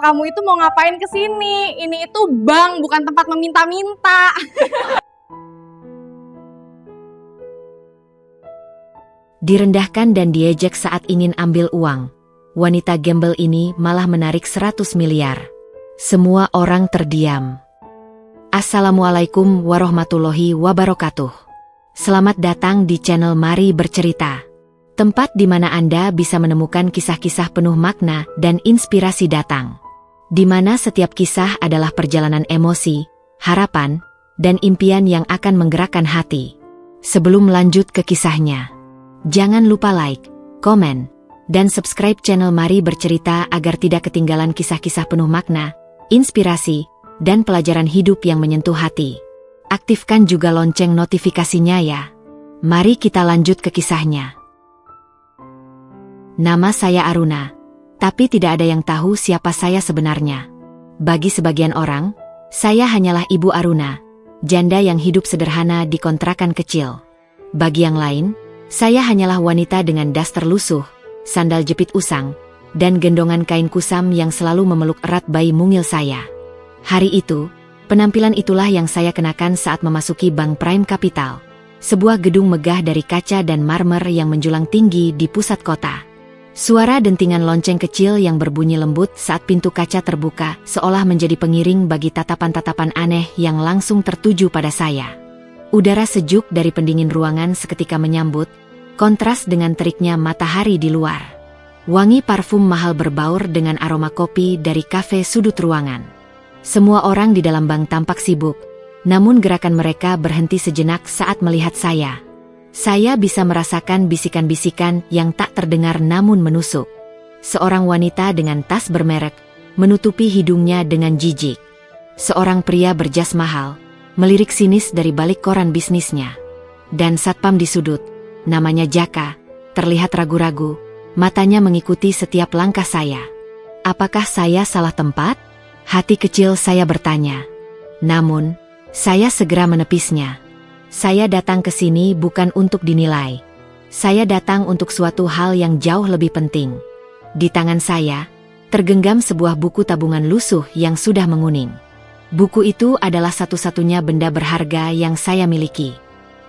Kamu itu mau ngapain ke sini? Ini itu bank, bukan tempat meminta-minta. Direndahkan dan diejek saat ingin ambil uang. Wanita gembel ini malah menarik 100 miliar. Semua orang terdiam. Assalamualaikum warahmatullahi wabarakatuh. Selamat datang di channel Mari Bercerita. Tempat di mana Anda bisa menemukan kisah-kisah penuh makna dan inspirasi datang. Di mana setiap kisah adalah perjalanan emosi, harapan, dan impian yang akan menggerakkan hati. Sebelum lanjut ke kisahnya, jangan lupa like, komen, dan subscribe channel Mari Bercerita agar tidak ketinggalan kisah-kisah penuh makna, inspirasi, dan pelajaran hidup yang menyentuh hati. Aktifkan juga lonceng notifikasinya ya. Mari kita lanjut ke kisahnya. Nama saya Aruna, tapi tidak ada yang tahu siapa saya sebenarnya. Bagi sebagian orang, saya hanyalah Ibu Aruna, janda yang hidup sederhana di kontrakan kecil. Bagi yang lain, saya hanyalah wanita dengan daster lusuh, sandal jepit usang, dan gendongan kain kusam yang selalu memeluk erat bayi mungil saya. Hari itu, penampilan itulah yang saya kenakan saat memasuki Bank Prime Capital, sebuah gedung megah dari kaca dan marmer yang menjulang tinggi di pusat kota. Suara dentingan lonceng kecil yang berbunyi lembut saat pintu kaca terbuka seolah menjadi pengiring bagi tatapan-tatapan aneh yang langsung tertuju pada saya. Udara sejuk dari pendingin ruangan seketika menyambut, kontras dengan teriknya matahari di luar. Wangi parfum mahal berbaur dengan aroma kopi dari kafe sudut ruangan. Semua orang di dalam bank tampak sibuk, namun gerakan mereka berhenti sejenak saat melihat saya. Saya bisa merasakan bisikan-bisikan yang tak terdengar namun menusuk. Seorang wanita dengan tas bermerek, menutupi hidungnya dengan jijik. Seorang pria berjas mahal, melirik sinis dari balik koran bisnisnya. Dan satpam di sudut, namanya Jaka, terlihat ragu-ragu, matanya mengikuti setiap langkah saya. Apakah saya salah tempat? Hati kecil saya bertanya. Namun, saya segera menepisnya. Saya datang ke sini bukan untuk dinilai. Saya datang untuk suatu hal yang jauh lebih penting. Di tangan saya, tergenggam sebuah buku tabungan lusuh yang sudah menguning. Buku itu adalah satu-satunya benda berharga yang saya miliki.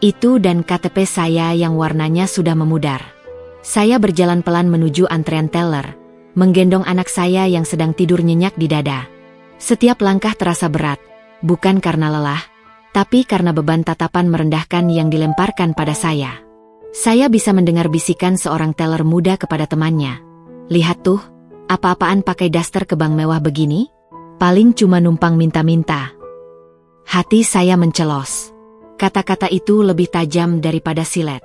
Itu dan KTP saya yang warnanya sudah memudar. Saya berjalan pelan menuju antrean teller, menggendong anak saya yang sedang tidur nyenyak di dada. Setiap langkah terasa berat, bukan karena lelah, tapi karena beban tatapan merendahkan yang dilemparkan pada saya. Saya bisa mendengar bisikan seorang teller muda kepada temannya. Lihat tuh, apa-apaan pakai daster ke bank mewah begini? Paling cuma numpang minta-minta. Hati saya mencelos. Kata-kata itu lebih tajam daripada silet.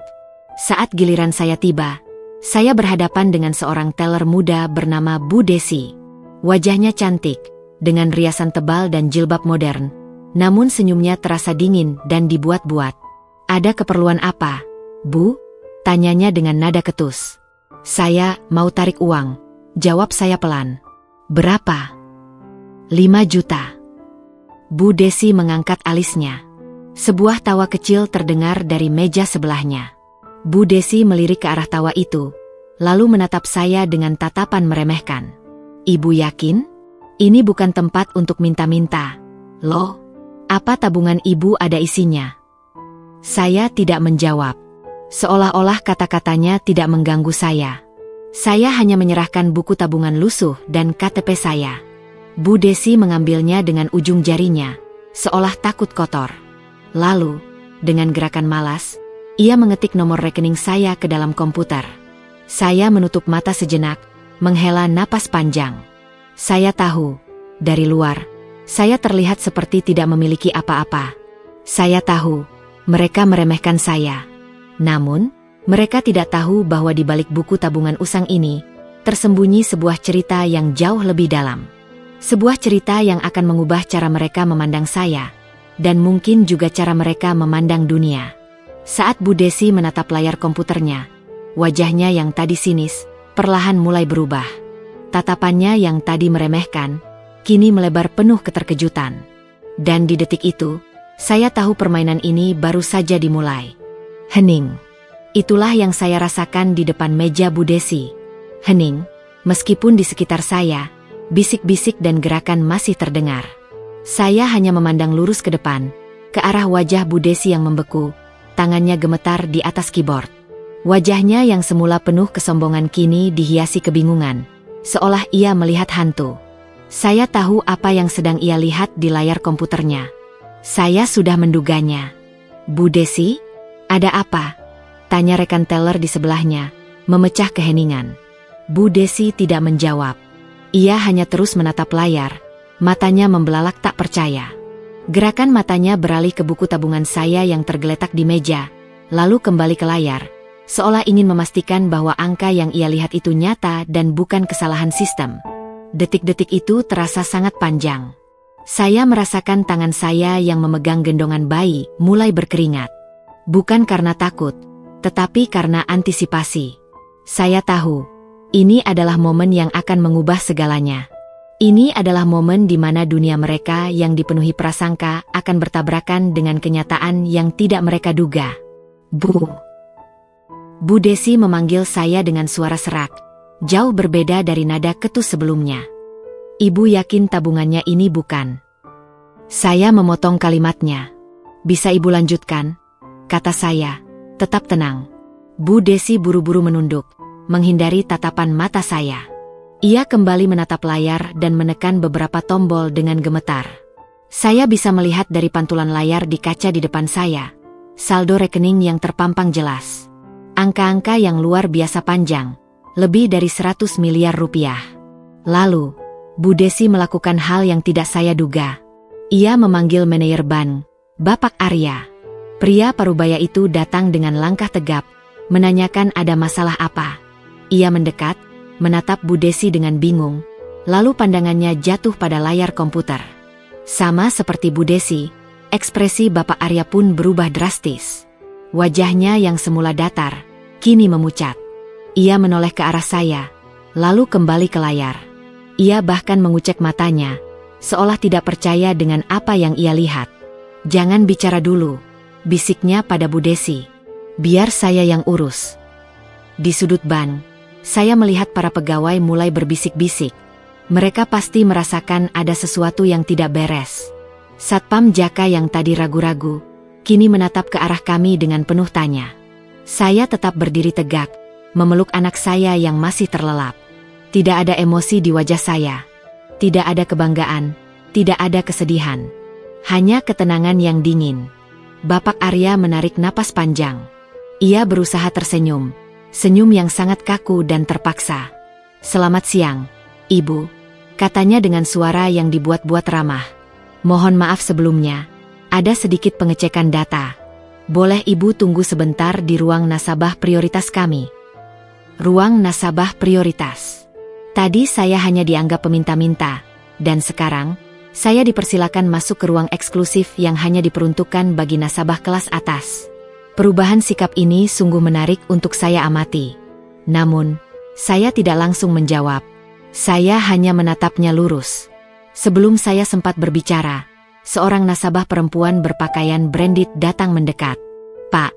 Saat giliran saya tiba, saya berhadapan dengan seorang teller muda bernama Bu Desi. Wajahnya cantik, dengan riasan tebal dan jilbab modern. Namun senyumnya terasa dingin dan dibuat-buat. Ada keperluan apa, Bu? Tanyanya dengan nada ketus. Saya mau tarik uang, jawab saya pelan. Berapa? 5 juta. Bu Desi mengangkat alisnya. Sebuah tawa kecil terdengar dari meja sebelahnya. Bu Desi melirik ke arah tawa itu, lalu menatap saya dengan tatapan meremehkan. Ibu yakin? Ini bukan tempat untuk minta-minta. Loh? Apa tabungan ibu ada isinya? Saya tidak menjawab. Seolah-olah kata-katanya tidak mengganggu saya. Saya hanya menyerahkan buku tabungan lusuh dan KTP saya. Bu Desi mengambilnya dengan ujung jarinya, seolah takut kotor. Lalu, dengan gerakan malas, ia mengetik nomor rekening saya ke dalam komputer. Saya menutup mata sejenak, menghela napas panjang. Saya tahu, dari luar, saya terlihat seperti tidak memiliki apa-apa. Saya tahu, mereka meremehkan saya. Namun, mereka tidak tahu bahwa di balik buku tabungan usang ini, tersembunyi sebuah cerita yang jauh lebih dalam. Sebuah cerita yang akan mengubah cara mereka memandang saya, dan mungkin juga cara mereka memandang dunia. Saat Bu Desi menatap layar komputernya, wajahnya yang tadi sinis, perlahan mulai berubah. Tatapannya yang tadi meremehkan, kini melebar penuh keterkejutan. Dan di detik itu, saya tahu permainan ini baru saja dimulai. Hening. Itulah yang saya rasakan di depan meja Bu Desi. Hening, meskipun di sekitar saya, Bisik-bisik dan gerakan masih terdengar. Saya hanya memandang lurus ke depan, ke arah wajah Bu Desi yang membeku, tangannya gemetar di atas keyboard. Wajahnya yang semula penuh kesombongan kini dihiasi kebingungan, seolah ia melihat hantu. Saya tahu apa yang sedang ia lihat di layar komputernya. Saya sudah menduganya. Bu Desi, ada apa? Tanya rekan teller di sebelahnya, memecah keheningan. Bu Desi tidak menjawab. Ia hanya terus menatap layar, matanya membelalak tak percaya. Gerakan matanya beralih ke buku tabungan saya yang tergeletak di meja, lalu kembali ke layar, seolah ingin memastikan bahwa angka yang ia lihat itu nyata dan bukan kesalahan sistem. Detik-detik itu terasa sangat panjang. Saya merasakan tangan saya yang memegang gendongan bayi mulai berkeringat. Bukan karena takut, tetapi karena antisipasi. Saya tahu, ini adalah momen yang akan mengubah segalanya. Ini adalah momen di mana dunia mereka yang dipenuhi prasangka akan bertabrakan dengan kenyataan yang tidak mereka duga. Bu Desi memanggil saya dengan suara serak, jauh berbeda dari nada ketus sebelumnya. Ibu yakin tabungannya ini bukan? Saya memotong kalimatnya. Bisa ibu lanjutkan? Kata saya, tetap tenang. Bu Desi buru-buru menunduk, menghindari tatapan mata saya. Ia kembali menatap layar dan menekan beberapa tombol dengan gemetar. Saya bisa melihat dari pantulan layar di kaca di depan saya, saldo rekening yang terpampang jelas. Angka-angka yang luar biasa panjang, lebih dari 100 miliar rupiah. Lalu, Bu Desi melakukan hal yang tidak saya duga. Ia memanggil manajer bank, Bapak Arya. Pria parubaya itu datang dengan langkah tegap, menanyakan ada masalah apa. Ia mendekat, menatap Bu Desi dengan bingung, lalu pandangannya jatuh pada layar komputer. Sama seperti Bu Desi, ekspresi Bapak Arya pun berubah drastis. Wajahnya yang semula datar, kini memucat. Ia menoleh ke arah saya, lalu kembali ke layar. Ia bahkan mengucek matanya, seolah tidak percaya dengan apa yang ia lihat. Jangan bicara dulu, bisiknya pada Bu Desi. Biar saya yang urus. Di sudut bank, saya melihat para pegawai mulai berbisik-bisik. Mereka pasti merasakan ada sesuatu yang tidak beres. Satpam Jaka yang tadi ragu-ragu, kini menatap ke arah kami dengan penuh tanya. Saya tetap berdiri tegak, memeluk anak saya yang masih terlelap. Tidak ada emosi di wajah saya. Tidak ada kebanggaan, tidak ada kesedihan. Hanya ketenangan yang dingin. Bapak Arya menarik napas panjang. Ia berusaha tersenyum. Senyum yang sangat kaku dan terpaksa. Selamat siang, Ibu, katanya dengan suara yang dibuat-buat ramah. Mohon maaf sebelumnya, ada sedikit pengecekan data. Boleh Ibu tunggu sebentar di ruang nasabah prioritas kami? Ruang nasabah prioritas. Tadi saya hanya dianggap peminta-minta, dan sekarang, saya dipersilakan masuk ke ruang eksklusif yang hanya diperuntukkan bagi nasabah kelas atas. Perubahan sikap ini sungguh menarik untuk saya amati. Namun, saya tidak langsung menjawab. Saya hanya menatapnya lurus. Sebelum saya sempat berbicara, seorang nasabah perempuan berpakaian branded datang mendekat. Pak,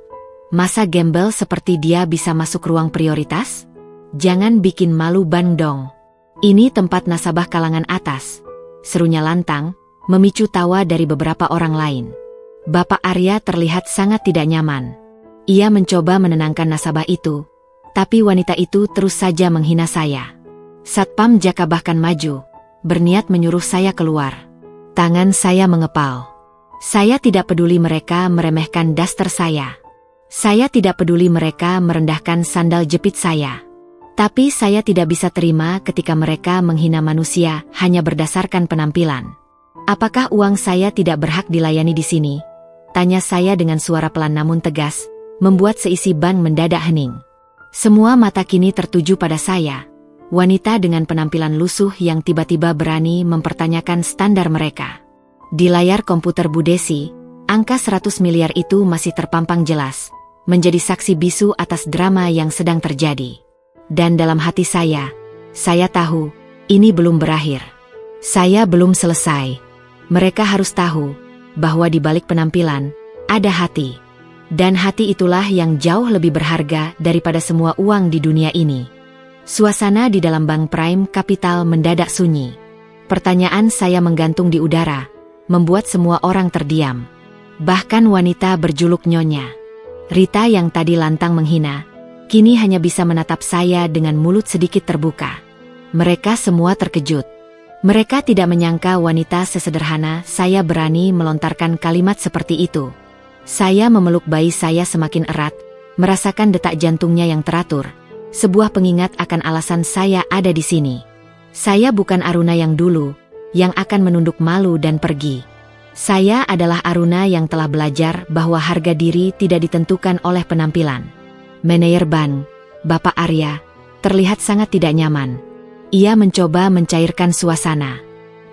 masa gembel seperti dia bisa masuk ruang prioritas? Jangan bikin malu bank dong. Ini tempat nasabah kalangan atas. Serunya lantang, memicu tawa dari beberapa orang lain. Bapak Arya terlihat sangat tidak nyaman. Ia mencoba menenangkan nasabah itu, tapi wanita itu terus saja menghina saya. Satpam Jaka bahkan maju, berniat menyuruh saya keluar. Tangan saya mengepal. Saya tidak peduli mereka meremehkan daster saya. Saya tidak peduli mereka merendahkan sandal jepit saya. Tapi saya tidak bisa terima ketika mereka menghina manusia hanya berdasarkan penampilan. Apakah uang saya tidak berhak dilayani di sini? Tanya saya dengan suara pelan namun tegas, membuat seisi bank mendadak hening. Semua mata kini tertuju pada saya, wanita dengan penampilan lusuh yang tiba-tiba berani mempertanyakan standar mereka. Di layar komputer Bu Desi, angka 100 miliar itu masih terpampang jelas, menjadi saksi bisu atas drama yang sedang terjadi. Dan dalam hati saya tahu, ini belum berakhir. Saya belum selesai. Mereka harus tahu bahwa di balik penampilan, ada hati. Dan hati itulah yang jauh lebih berharga daripada semua uang di dunia ini. Suasana di dalam Bank Prime Capital mendadak sunyi. Pertanyaan saya menggantung di udara, membuat semua orang terdiam. Bahkan wanita berjuluk Nyonya Rita yang tadi lantang menghina, kini hanya bisa menatap saya dengan mulut sedikit terbuka. Mereka semua terkejut. Mereka tidak menyangka wanita sesederhana saya berani melontarkan kalimat seperti itu. Saya memeluk bayi saya semakin erat, merasakan detak jantungnya yang teratur. Sebuah pengingat akan alasan saya ada di sini. Saya bukan Aruna yang dulu, yang akan menunduk malu dan pergi. Saya adalah Aruna yang telah belajar bahwa harga diri tidak ditentukan oleh penampilan. Manajer bank, Bapak Arya, terlihat sangat tidak nyaman. Ia mencoba mencairkan suasana.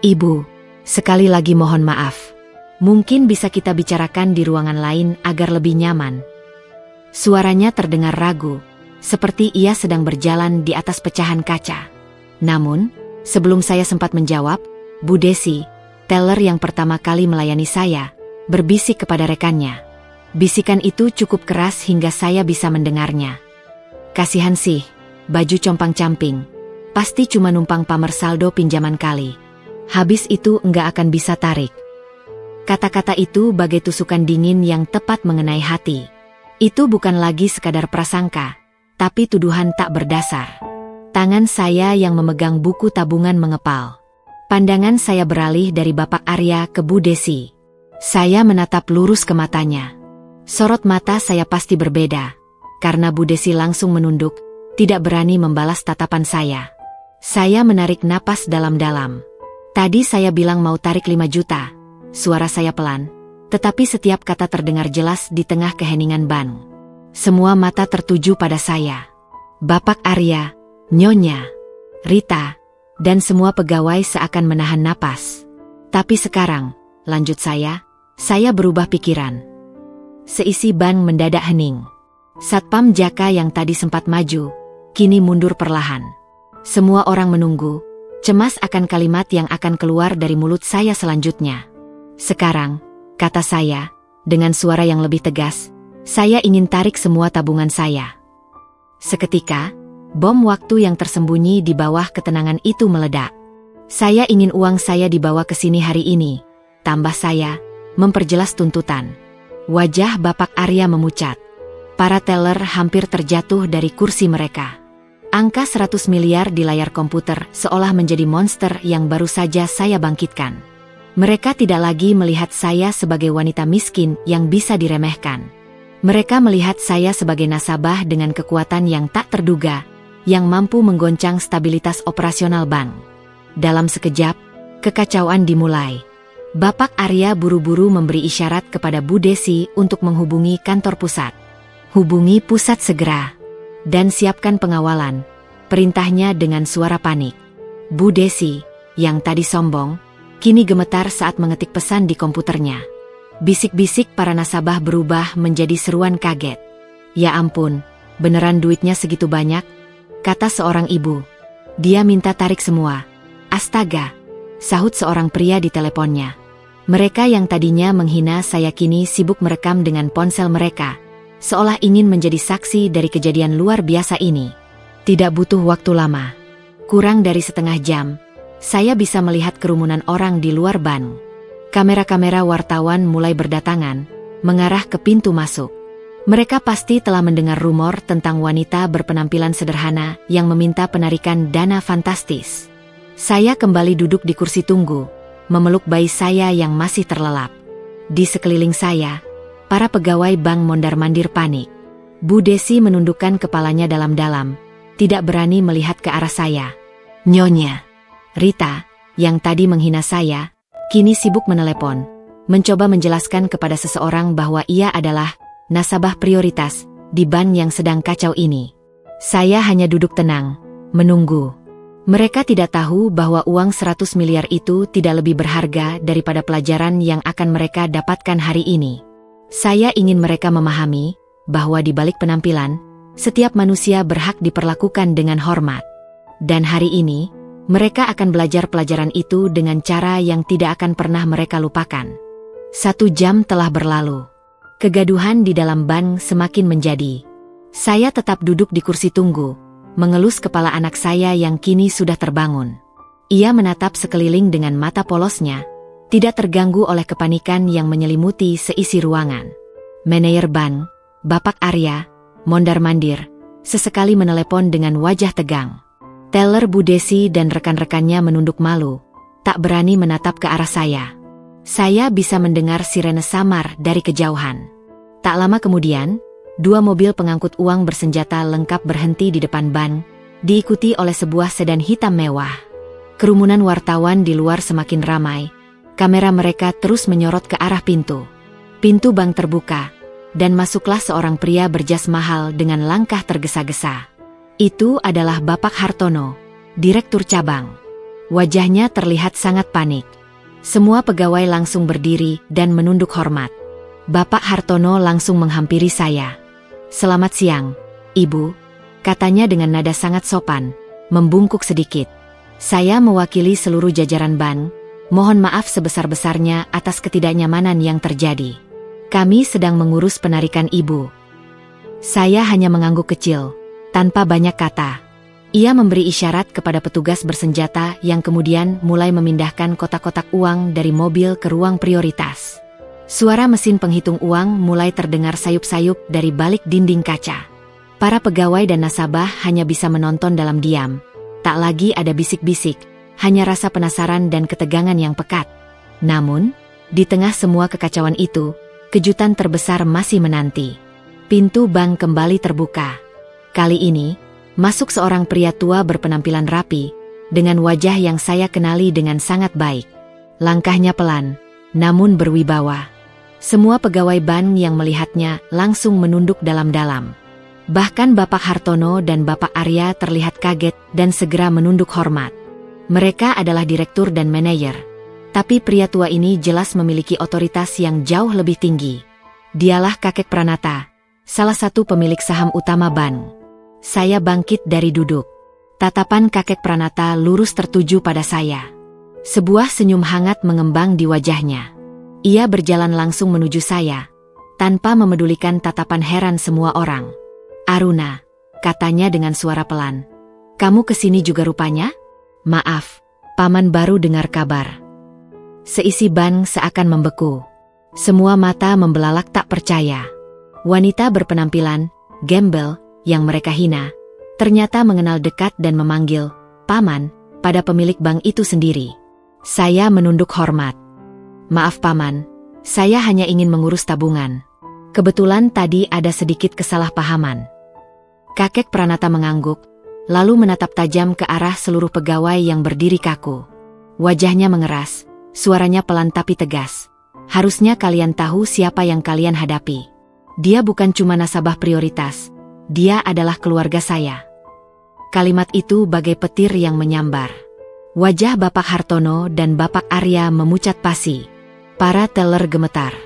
Ibu, sekali lagi mohon maaf. Mungkin bisa kita bicarakan di ruangan lain agar lebih nyaman. Suaranya terdengar ragu, seperti ia sedang berjalan di atas pecahan kaca. Namun, sebelum saya sempat menjawab, Bu Desi, teller yang pertama kali melayani saya, berbisik kepada rekannya. Bisikan itu cukup keras hingga saya bisa mendengarnya. Kasihan sih, baju compang-camping. Pasti cuma numpang pamer saldo pinjaman kali. Habis itu enggak akan bisa tarik. Kata-kata itu bagai tusukan dingin yang tepat mengenai hati. Itu bukan lagi sekadar prasangka, tapi tuduhan tak berdasar. Tangan saya yang memegang buku tabungan mengepal. Pandangan saya beralih dari Bapak Arya ke Bu Desi. Saya menatap lurus ke matanya. Sorot mata saya pasti berbeda, karena Bu Desi langsung menunduk, tidak berani membalas tatapan saya. Saya menarik napas dalam-dalam. Tadi saya bilang mau tarik 5 juta. Suara saya pelan, tetapi setiap kata terdengar jelas di tengah keheningan bank. Semua mata tertuju pada saya. Bapak Arya, Nyonya Rita, dan semua pegawai seakan menahan napas. Tapi sekarang, lanjut saya berubah pikiran. Seisi bank mendadak hening. Satpam Jaka yang tadi sempat maju, kini mundur perlahan. Semua orang menunggu, cemas akan kalimat yang akan keluar dari mulut saya selanjutnya. Sekarang, kata saya, dengan suara yang lebih tegas, saya ingin tarik semua tabungan saya. Seketika, bom waktu yang tersembunyi di bawah ketenangan itu meledak. Saya ingin uang saya dibawa ke sini hari ini, tambah saya, memperjelas tuntutan. Wajah Bapak Arya memucat. Para teller hampir terjatuh dari kursi mereka. Angka 100 miliar di layar komputer seolah menjadi monster yang baru saja saya bangkitkan. Mereka tidak lagi melihat saya sebagai wanita miskin yang bisa diremehkan. Mereka melihat saya sebagai nasabah dengan kekuatan yang tak terduga, yang mampu menggoncang stabilitas operasional bank. Dalam sekejap, kekacauan dimulai. Bapak Arya buru-buru memberi isyarat kepada Bu Desi untuk menghubungi kantor pusat. Hubungi pusat segera. Dan siapkan pengawalan, perintahnya dengan suara panik. Bu Desi, yang tadi sombong, kini gemetar saat mengetik pesan di komputernya. Bisik-bisik para nasabah berubah menjadi seruan kaget. Ya ampun, beneran duitnya segitu banyak? Kata seorang ibu. Dia minta tarik semua. Astaga, sahut seorang pria di teleponnya. Mereka yang tadinya menghina saya kini sibuk merekam dengan ponsel mereka, seolah ingin menjadi saksi dari kejadian luar biasa ini. Tidak butuh waktu lama. Kurang dari setengah jam, saya bisa melihat kerumunan orang di luar bank. Kamera-kamera wartawan mulai berdatangan, mengarah ke pintu masuk. Mereka pasti telah mendengar rumor tentang wanita berpenampilan sederhana yang meminta penarikan dana fantastis. Saya kembali duduk di kursi tunggu, memeluk bayi saya yang masih terlelap. Di sekeliling saya, para pegawai bank mondar-mandir panik. Bu Desi menundukkan kepalanya dalam-dalam, tidak berani melihat ke arah saya. Nyonya Rita, yang tadi menghina saya, kini sibuk menelepon, mencoba menjelaskan kepada seseorang bahwa ia adalah nasabah prioritas di bank yang sedang kacau ini. Saya hanya duduk tenang, menunggu. Mereka tidak tahu bahwa uang 100 miliar itu tidak lebih berharga daripada pelajaran yang akan mereka dapatkan hari ini. Saya ingin mereka memahami bahwa di balik penampilan, setiap manusia berhak diperlakukan dengan hormat. Dan hari ini, mereka akan belajar pelajaran itu dengan cara yang tidak akan pernah mereka lupakan. 1 jam telah berlalu. Kegaduhan di dalam bank semakin menjadi. Saya tetap duduk di kursi tunggu, mengelus kepala anak saya yang kini sudah terbangun. Ia menatap sekeliling dengan mata polosnya, tidak terganggu oleh kepanikan yang menyelimuti seisi ruangan. Manajer bank, Bapak Arya, mondar-mandir, sesekali menelepon dengan wajah tegang. Teller Bu Desi dan rekan-rekannya menunduk malu, tak berani menatap ke arah saya. Saya bisa mendengar sirene samar dari kejauhan. Tak lama kemudian, 2 mobil pengangkut uang bersenjata lengkap berhenti di depan bank, diikuti oleh sebuah sedan hitam mewah. Kerumunan wartawan di luar semakin ramai. Kamera mereka terus menyorot ke arah pintu. Pintu bank terbuka, dan masuklah seorang pria berjas mahal dengan langkah tergesa-gesa. Itu adalah Bapak Hartono, Direktur Cabang. Wajahnya terlihat sangat panik. Semua pegawai langsung berdiri dan menunduk hormat. Bapak Hartono langsung menghampiri saya. "Selamat siang, Ibu," katanya dengan nada sangat sopan, membungkuk sedikit. "Saya mewakili seluruh jajaran bank, mohon maaf sebesar-besarnya atas ketidaknyamanan yang terjadi. Kami sedang mengurus penarikan Ibu." Saya hanya mengangguk kecil, tanpa banyak kata. Ia memberi isyarat kepada petugas bersenjata yang kemudian mulai memindahkan kotak-kotak uang dari mobil ke ruang prioritas. Suara mesin penghitung uang mulai terdengar sayup-sayup dari balik dinding kaca. Para pegawai dan nasabah hanya bisa menonton dalam diam. Tak lagi ada bisik-bisik, hanya rasa penasaran dan ketegangan yang pekat. Namun, di tengah semua kekacauan itu, kejutan terbesar masih menanti. Pintu bank kembali terbuka. Kali ini, masuk seorang pria tua berpenampilan rapi, dengan wajah yang saya kenali dengan sangat baik. Langkahnya pelan, namun berwibawa. Semua pegawai bank yang melihatnya langsung menunduk dalam-dalam. Bahkan Bapak Hartono dan Bapak Arya terlihat kaget dan segera menunduk hormat. Mereka adalah direktur dan manajer. Tapi pria tua ini jelas memiliki otoritas yang jauh lebih tinggi. Dialah kakek Pranata, salah satu pemilik saham utama bank. Saya bangkit dari duduk. Tatapan kakek Pranata lurus tertuju pada saya. Sebuah senyum hangat mengembang di wajahnya. Ia berjalan langsung menuju saya, tanpa memedulikan tatapan heran semua orang. "Aruna," katanya dengan suara pelan. "Kamu kesini juga rupanya? Maaf, Paman baru dengar kabar." Seisi bank seakan membeku. Semua mata membelalak tak percaya. Wanita berpenampilan gembel yang mereka hina, ternyata mengenal dekat dan memanggil Paman pada pemilik bank itu sendiri. Saya menunduk hormat. "Maaf Paman, saya hanya ingin mengurus tabungan. Kebetulan tadi ada sedikit kesalahpahaman." Kakek Pranata mengangguk, lalu menatap tajam ke arah seluruh pegawai yang berdiri kaku. Wajahnya mengeras, suaranya pelan tapi tegas. "Harusnya kalian tahu siapa yang kalian hadapi. Dia bukan cuma nasabah prioritas. Dia adalah keluarga saya." Kalimat itu bagai petir yang menyambar. Wajah Bapak Hartono dan Bapak Arya memucat pasi. Para teller gemetar.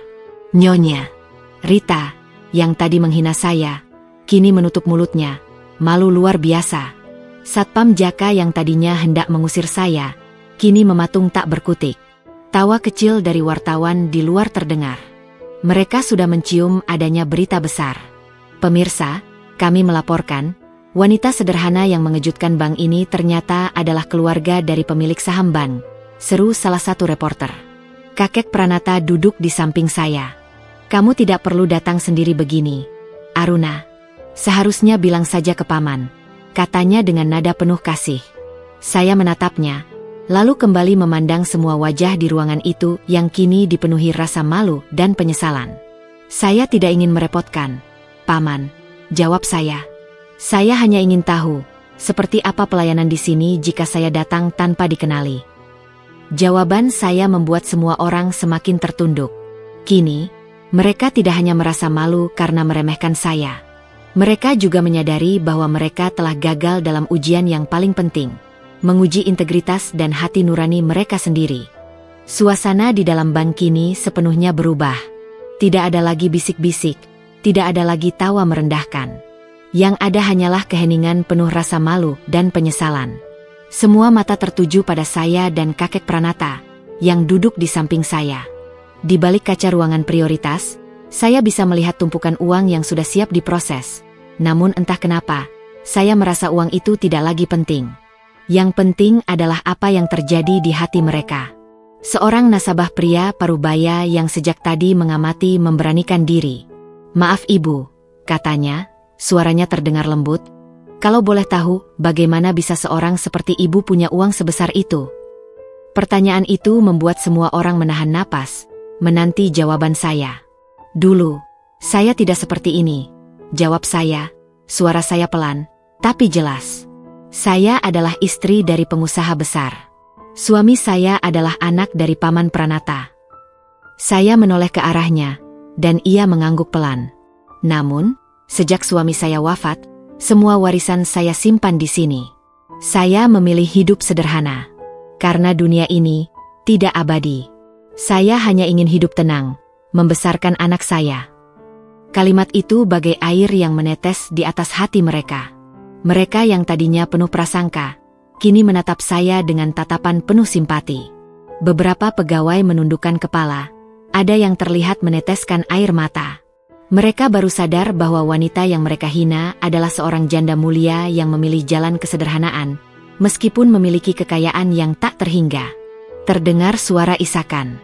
Nyonya Rita, yang tadi menghina saya, kini menutup mulutnya, malu luar biasa. Satpam Jaka yang tadinya hendak mengusir saya, kini mematung tak berkutik. Tawa kecil dari wartawan di luar terdengar. Mereka sudah mencium adanya berita besar. "Pemirsa, kami melaporkan, wanita sederhana yang mengejutkan bank ini ternyata adalah keluarga dari pemilik saham bank," seru salah satu reporter. Kakek Pranata duduk di samping saya. "Kamu tidak perlu datang sendiri begini, Aruna. Seharusnya bilang saja ke Paman," katanya dengan nada penuh kasih. Saya menatapnya, lalu kembali memandang semua wajah di ruangan itu yang kini dipenuhi rasa malu dan penyesalan. "Saya tidak ingin merepotkan, Paman," jawab saya. "Saya hanya ingin tahu, seperti apa pelayanan di sini jika saya datang tanpa dikenali." Jawaban saya membuat semua orang semakin tertunduk. Kini, mereka tidak hanya merasa malu karena meremehkan saya. Mereka juga menyadari bahwa mereka telah gagal dalam ujian yang paling penting, menguji integritas dan hati nurani mereka sendiri. Suasana di dalam bank kini sepenuhnya berubah. Tidak ada lagi bisik-bisik, tidak ada lagi tawa merendahkan. Yang ada hanyalah keheningan penuh rasa malu dan penyesalan. Semua mata tertuju pada saya dan kakek Pranata, yang duduk di samping saya. Di balik kaca ruangan prioritas, saya bisa melihat tumpukan uang yang sudah siap diproses. Namun entah kenapa, saya merasa uang itu tidak lagi penting. Yang penting adalah apa yang terjadi di hati mereka. Seorang nasabah pria Parubaya yang sejak tadi mengamati memberanikan diri. "Maaf ibu," katanya, suaranya terdengar lembut. "Kalau boleh tahu, bagaimana bisa seorang seperti ibu punya uang sebesar itu?" Pertanyaan itu membuat semua orang menahan napas, menanti jawaban saya. "Dulu, saya tidak seperti ini," jawab saya, suara saya pelan, tapi jelas. "Saya adalah istri dari pengusaha besar. Suami saya adalah anak dari Paman Pranata." Saya menoleh ke arahnya, dan ia mengangguk pelan. "Namun, sejak suami saya wafat, semua warisan saya simpan di sini. Saya memilih hidup sederhana. Karena dunia ini tidak abadi. Saya hanya ingin hidup tenang, membesarkan anak saya." Kalimat itu bagai air yang menetes di atas hati mereka. Mereka yang tadinya penuh prasangka, kini menatap saya dengan tatapan penuh simpati. Beberapa pegawai menundukkan kepala, ada yang terlihat meneteskan air mata. Mereka baru sadar bahwa wanita yang mereka hina adalah seorang janda mulia yang memilih jalan kesederhanaan, meskipun memiliki kekayaan yang tak terhingga. Terdengar suara isakan.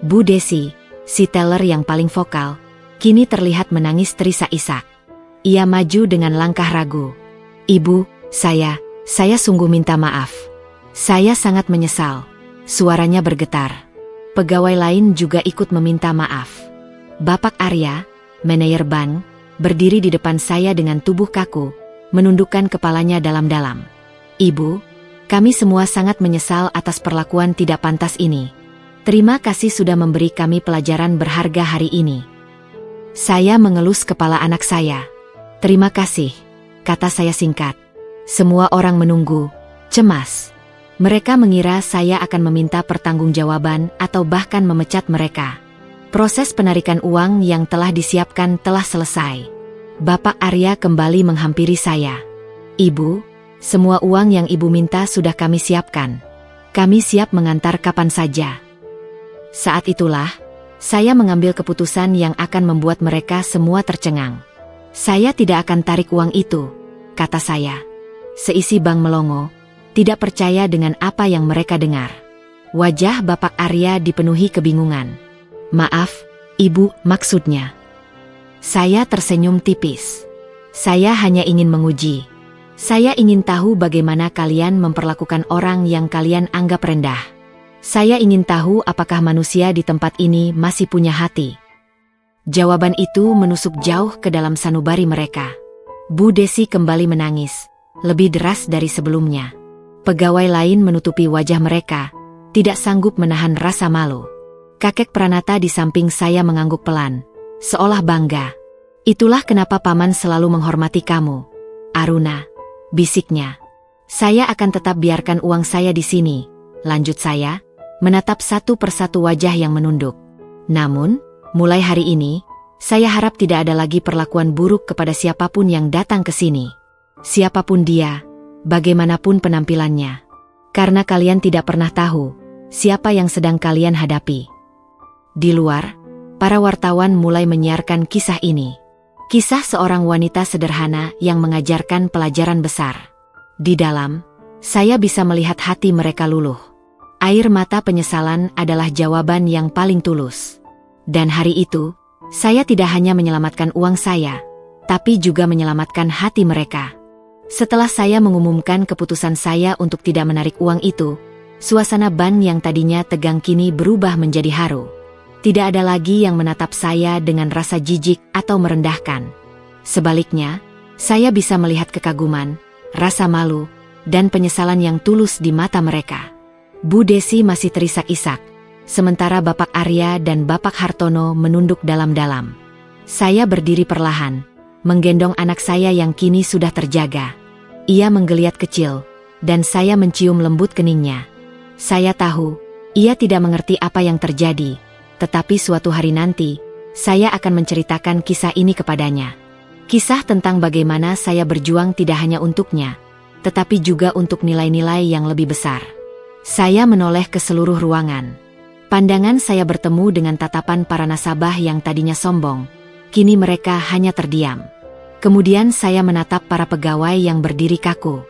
Bu Desi, si teller yang paling vokal, kini terlihat menangis terisak-isak. Ia maju dengan langkah ragu. "Ibu, saya sungguh minta maaf. Saya sangat menyesal." Suaranya bergetar. Pegawai lain juga ikut meminta maaf. Bapak Arya, manajer bank, berdiri di depan saya dengan tubuh kaku, menundukkan kepalanya dalam-dalam. "Ibu, kami semua sangat menyesal atas perlakuan tidak pantas ini. Terima kasih sudah memberi kami pelajaran berharga hari ini." Saya mengelus kepala anak saya. "Terima kasih," kata saya singkat. Semua orang menunggu, cemas. Mereka mengira saya akan meminta pertanggungjawaban atau bahkan memecat mereka. Proses penarikan uang yang telah disiapkan telah selesai. Bapak Arya kembali menghampiri saya. "Ibu, semua uang yang ibu minta sudah kami siapkan. Kami siap mengantar kapan saja." Saat itulah, saya mengambil keputusan yang akan membuat mereka semua tercengang. "Saya tidak akan tarik uang itu," kata saya. Seisi bank melongo, tidak percaya dengan apa yang mereka dengar. Wajah Bapak Arya dipenuhi kebingungan. "Maaf, Ibu, maksudnya." Saya tersenyum tipis. "Saya hanya ingin menguji. Saya ingin tahu bagaimana kalian memperlakukan orang yang kalian anggap rendah. Saya ingin tahu apakah manusia di tempat ini masih punya hati." Jawaban itu menusuk jauh ke dalam sanubari mereka. Bu Desi kembali menangis, lebih deras dari sebelumnya. Pegawai lain menutupi wajah mereka, tidak sanggup menahan rasa malu. Kakek Pranata di samping saya mengangguk pelan, seolah bangga. "Itulah kenapa Paman selalu menghormati kamu, Aruna," bisiknya. "Saya akan tetap biarkan uang saya di sini," lanjut saya, menatap satu persatu wajah yang menunduk. "Namun, mulai hari ini, saya harap tidak ada lagi perlakuan buruk kepada siapapun yang datang ke sini. Siapapun dia, bagaimanapun penampilannya. Karena kalian tidak pernah tahu siapa yang sedang kalian hadapi." Di luar, para wartawan mulai menyiarkan kisah ini. Kisah seorang wanita sederhana yang mengajarkan pelajaran besar. Di dalam, saya bisa melihat hati mereka luluh. Air mata penyesalan adalah jawaban yang paling tulus. Dan hari itu, saya tidak hanya menyelamatkan uang saya, tapi juga menyelamatkan hati mereka. Setelah saya mengumumkan keputusan saya untuk tidak menarik uang itu, suasana bank yang tadinya tegang kini berubah menjadi haru. Tidak ada lagi yang menatap saya dengan rasa jijik atau merendahkan. Sebaliknya, saya bisa melihat kekaguman, rasa malu, dan penyesalan yang tulus di mata mereka. Bu Desi masih terisak-isak, sementara Bapak Arya dan Bapak Hartono menunduk dalam-dalam. Saya berdiri perlahan, menggendong anak saya yang kini sudah terjaga. Ia menggeliat kecil, dan saya mencium lembut keningnya. Saya tahu, ia tidak mengerti apa yang terjadi, tetapi suatu hari nanti, saya akan menceritakan kisah ini kepadanya. Kisah tentang bagaimana saya berjuang tidak hanya untuknya, tetapi juga untuk nilai-nilai yang lebih besar. Saya menoleh ke seluruh ruangan. Pandangan saya bertemu dengan tatapan para nasabah yang tadinya sombong. Kini mereka hanya terdiam. Kemudian saya menatap para pegawai yang berdiri kaku.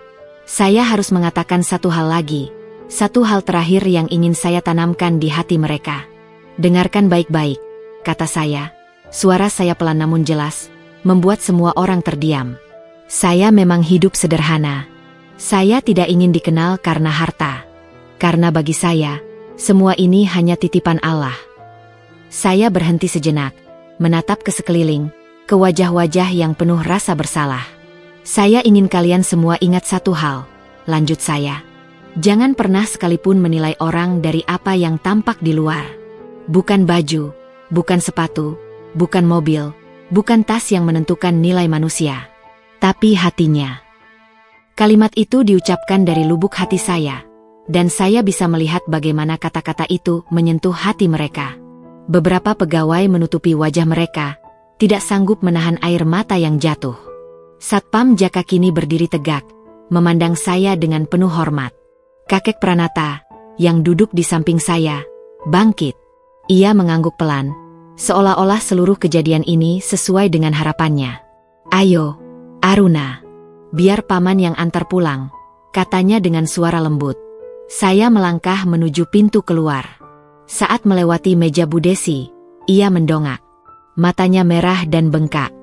Saya harus mengatakan satu hal lagi, satu hal terakhir yang ingin saya tanamkan di hati mereka. Dengarkan baik-baik, kata saya. Suara saya pelan namun jelas, membuat semua orang terdiam. Saya memang hidup sederhana. Saya tidak ingin dikenal karena harta. Karena bagi saya, semua ini hanya titipan Allah. Saya berhenti sejenak, menatap ke sekeliling, ke wajah-wajah yang penuh rasa bersalah. Saya ingin kalian semua ingat satu hal, lanjut saya. Jangan pernah sekalipun menilai orang dari apa yang tampak di luar. Bukan baju, bukan sepatu, bukan mobil, bukan tas yang menentukan nilai manusia. Tapi hatinya. Kalimat itu diucapkan dari lubuk hati saya, dan saya bisa melihat bagaimana kata-kata itu menyentuh hati mereka. Beberapa pegawai menutupi wajah mereka, tidak sanggup menahan air mata yang jatuh. Satpam Jaka kini berdiri tegak, memandang saya dengan penuh hormat. Kakek Pranata, yang duduk di samping saya, bangkit. Ia mengangguk pelan, seolah-olah seluruh kejadian ini sesuai dengan harapannya. Ayo, Aruna, biar paman yang antar pulang, katanya dengan suara lembut. Saya melangkah menuju pintu keluar. Saat melewati meja Bu Desi, ia mendongak. Matanya merah dan bengkak.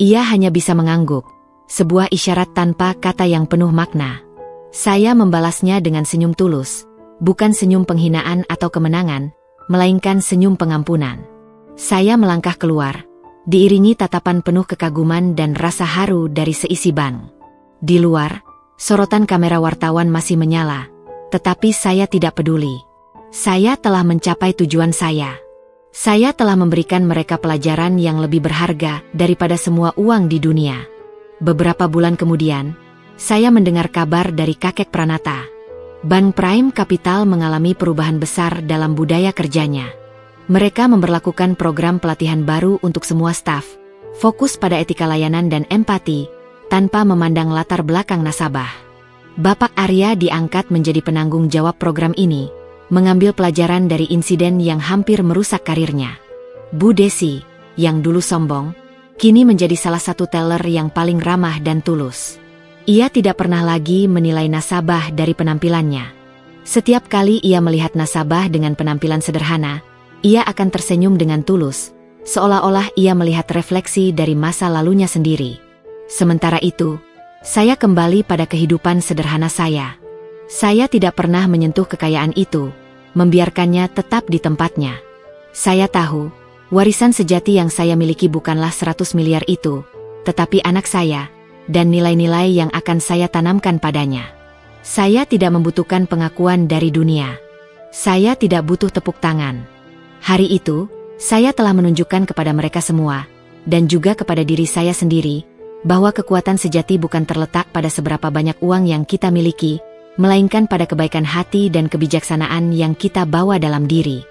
Ia hanya bisa mengangguk, sebuah isyarat tanpa kata yang penuh makna. Saya membalasnya dengan senyum tulus, bukan senyum penghinaan atau kemenangan, melainkan senyum pengampunan. Saya melangkah keluar, diiringi tatapan penuh kekaguman dan rasa haru dari seisi bank. Di luar, sorotan kamera wartawan masih menyala, tetapi saya tidak peduli. Saya telah mencapai tujuan saya. Saya telah memberikan mereka pelajaran yang lebih berharga daripada semua uang di dunia. Beberapa bulan kemudian, saya mendengar kabar dari kakek Pranata. Bank Prime Capital mengalami perubahan besar dalam budaya kerjanya. Mereka memberlakukan program pelatihan baru untuk semua staf, fokus pada etika layanan dan empati, tanpa memandang latar belakang nasabah. Bapak Arya diangkat menjadi penanggung jawab program ini, mengambil pelajaran dari insiden yang hampir merusak karirnya. Bu Desi, yang dulu sombong, kini menjadi salah satu teller yang paling ramah dan tulus. Ia tidak pernah lagi menilai nasabah dari penampilannya. Setiap kali ia melihat nasabah dengan penampilan sederhana, ia akan tersenyum dengan tulus, seolah-olah ia melihat refleksi dari masa lalunya sendiri. Sementara itu, saya kembali pada kehidupan sederhana saya. Saya tidak pernah menyentuh kekayaan itu, membiarkannya tetap di tempatnya. Saya tahu, warisan sejati yang saya miliki bukanlah 100 miliar itu, tetapi anak saya, dan nilai-nilai yang akan saya tanamkan padanya. Saya tidak membutuhkan pengakuan dari dunia. Saya tidak butuh tepuk tangan. Hari itu, saya telah menunjukkan kepada mereka semua, dan juga kepada diri saya sendiri, bahwa kekuatan sejati bukan terletak pada seberapa banyak uang yang kita miliki, melainkan pada kebaikan hati dan kebijaksanaan yang kita bawa dalam diri.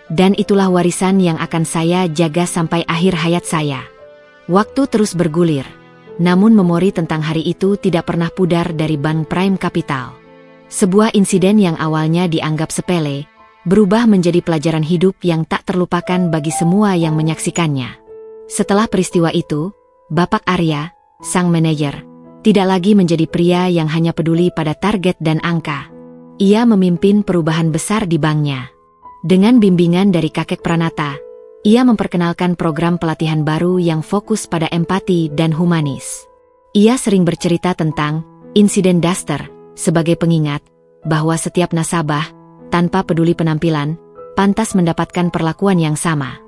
Dan itulah warisan yang akan saya jaga sampai akhir hayat saya. Waktu terus bergulir, namun memori tentang hari itu tidak pernah pudar dari Bank Prime Capital. Sebuah insiden yang awalnya dianggap sepele, berubah menjadi pelajaran hidup yang tak terlupakan bagi semua yang menyaksikannya. Setelah peristiwa itu, Bapak Arya, sang manajer, tidak lagi menjadi pria yang hanya peduli pada target dan angka. Ia memimpin perubahan besar di banknya. Dengan bimbingan dari kakek Pranata, ia memperkenalkan program pelatihan baru yang fokus pada empati dan humanis. Ia sering bercerita tentang insiden Duster sebagai pengingat bahwa setiap nasabah, tanpa peduli penampilan, pantas mendapatkan perlakuan yang sama.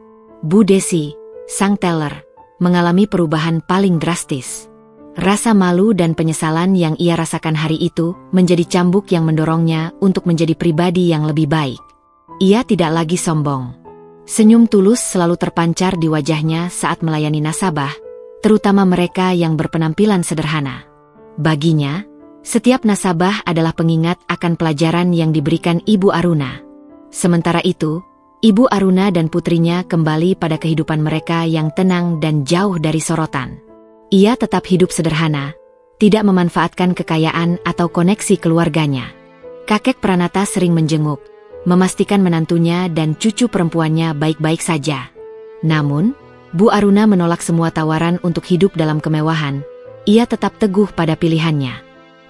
Bu Desi, sang teller, mengalami perubahan paling drastis. Rasa malu dan penyesalan yang ia rasakan hari itu menjadi cambuk yang mendorongnya untuk menjadi pribadi yang lebih baik. Ia tidak lagi sombong. Senyum tulus selalu terpancar di wajahnya saat melayani nasabah, terutama mereka yang berpenampilan sederhana. Baginya, setiap nasabah adalah pengingat akan pelajaran yang diberikan Ibu Aruna. Sementara itu, Ibu Aruna dan putrinya kembali pada kehidupan mereka yang tenang dan jauh dari sorotan. Ia tetap hidup sederhana, tidak memanfaatkan kekayaan atau koneksi keluarganya. Kakek Pranata sering menjenguk, memastikan menantunya dan cucu perempuannya baik-baik saja. Namun, Bu Aruna menolak semua tawaran untuk hidup dalam kemewahan. Ia tetap teguh pada pilihannya.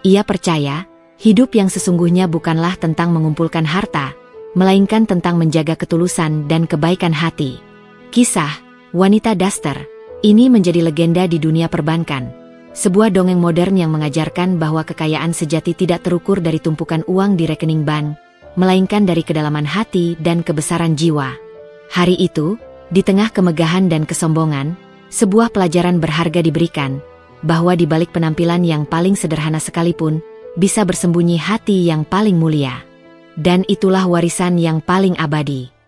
Ia percaya, hidup yang sesungguhnya bukanlah tentang mengumpulkan harta, melainkan tentang menjaga ketulusan dan kebaikan hati. Kisah Wanita Daster ini menjadi legenda di dunia perbankan. Sebuah dongeng modern yang mengajarkan bahwa kekayaan sejati tidak terukur dari tumpukan uang di rekening bank, melainkan dari kedalaman hati dan kebesaran jiwa. Hari itu, di tengah kemegahan dan kesombongan, sebuah pelajaran berharga diberikan, bahwa di balik penampilan yang paling sederhana sekalipun, bisa bersembunyi hati yang paling mulia. Dan itulah warisan yang paling abadi.